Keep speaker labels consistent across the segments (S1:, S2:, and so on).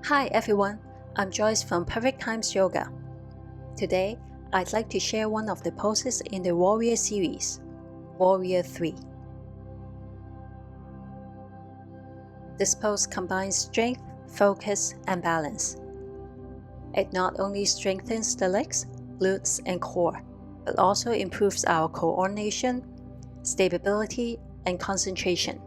S1: Hi everyone, I'm Joyce from Perfect Times Yoga. Today, I'd like to share one of the poses in the Warrior series, Warrior 3. This pose combines strength, focus, and balance. It not only strengthens the legs, glutes, and core, but also improves our coordination, stability, and concentration.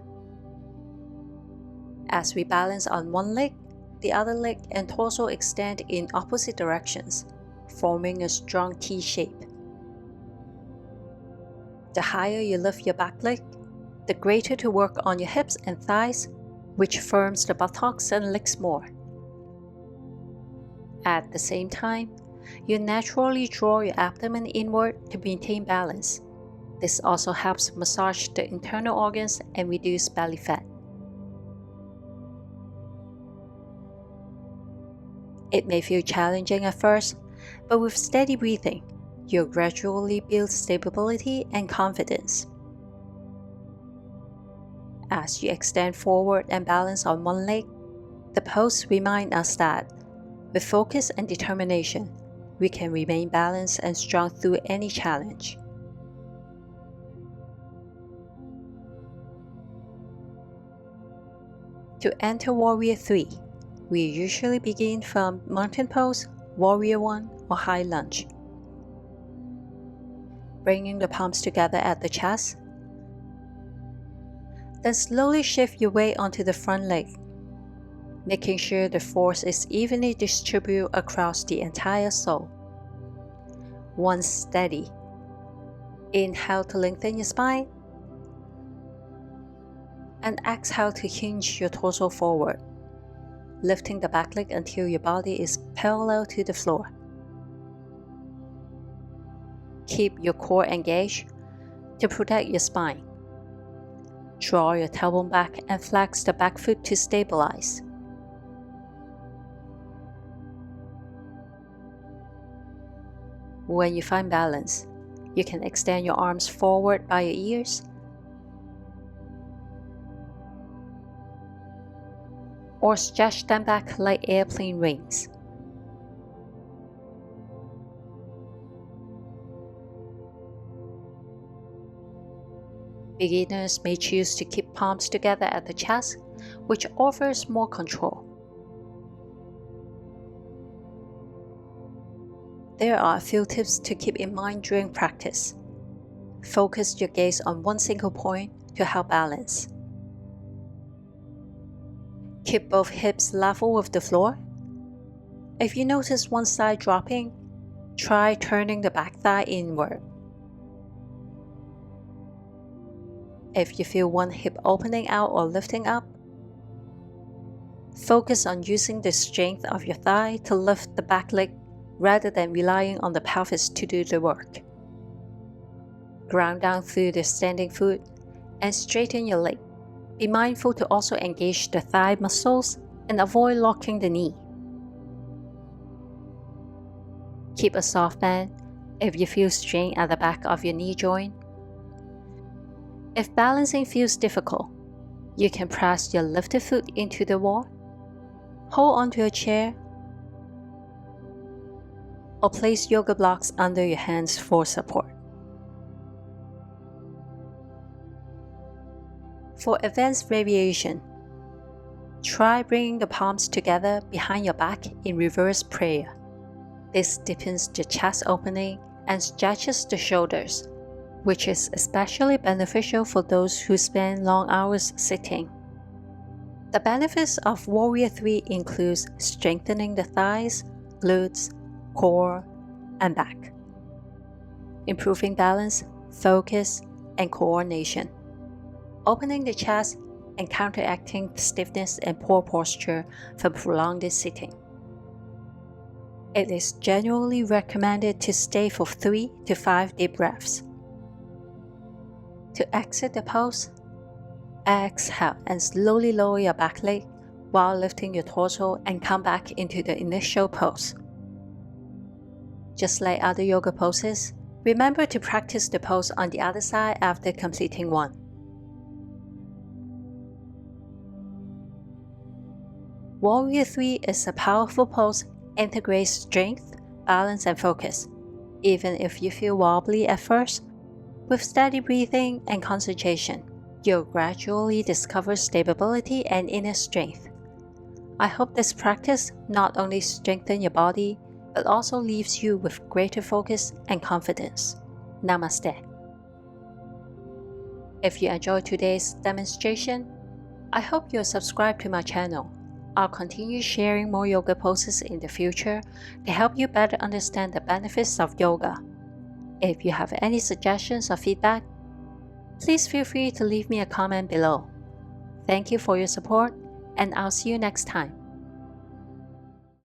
S1: As we balance on one leg, the other leg and torso extend in opposite directions, forming a strong T shape. The higher you lift your back leg, the greater to work on your hips and thighs, which firms the buttocks and legs more. At the same time, you naturally draw your abdomen inward to maintain balance. This also helps massage the internal organs and reduce belly fat. It may feel challenging at first, but with steady breathing, you'll gradually build stability and confidence. As you extend forward and balance on one leg, the pose reminds us that, with focus and determination, we can remain balanced and strong through any challenge. To enter Warrior 3, we usually begin from Mountain Pose, Warrior 1, or High Lunge. Bringing the palms together at the chest. Then slowly shift your weight onto the front leg, making sure the force is evenly distributed across the entire sole. Once steady, inhale to lengthen your spine, and exhale to hinge your torso forward, lifting the back leg until your body is parallel to the floor. Keep your core engaged to protect your spine. Draw your tailbone back and flex the back foot to stabilize. When you find balance, you can extend your arms forward by your ears or stretch them back like airplane wings. Beginners may choose to keep palms together at the chest, which offers more control. There are a few tips to keep in mind during practice. Focus your gaze on one single point to help balance. Keep both hips level with the floor. If you notice one side dropping, try turning the back thigh inward. If you feel one hip opening out or lifting up, focus on using the strength of your thigh to lift the back leg rather than relying on the pelvis to do the work. Ground down through the standing foot and straighten your leg. Be mindful to also engage the thigh muscles and avoid locking the knee. Keep a soft band if you feel strain at the back of your knee joint. If balancing feels difficult, you can press your lifted foot into the wall, hold onto a chair, or place yoga blocks under your hands for support. For advanced variation, try bringing the palms together behind your back in reverse prayer. This deepens the chest opening and stretches the shoulders, which is especially beneficial for those who spend long hours sitting. The benefits of Warrior 3 includes strengthening the thighs, glutes, core, and back, improving balance, focus, and coordination, opening the chest and counteracting stiffness and poor posture from prolonged sitting. It is generally recommended to stay for 3 to 5 deep breaths. To exit the pose, exhale and slowly lower your back leg while lifting your torso and come back into the initial pose. Just like other yoga poses, remember to practice the pose on the other side after completing one. Warrior 3 is a powerful pose, integrates strength, balance, and focus. Even if you feel wobbly at first, with steady breathing and concentration, you'll gradually discover stability and inner strength. I hope this practice not only strengthens your body, but also leaves you with greater focus and confidence. Namaste. If you enjoyed today's demonstration, I hope you'll subscribe to my channel. I'll continue sharing more yoga poses in the future to help you better understand the benefits of yoga. If you have any suggestions or feedback, please feel free to leave me a comment below. Thank you for your support, and I'll see you next time.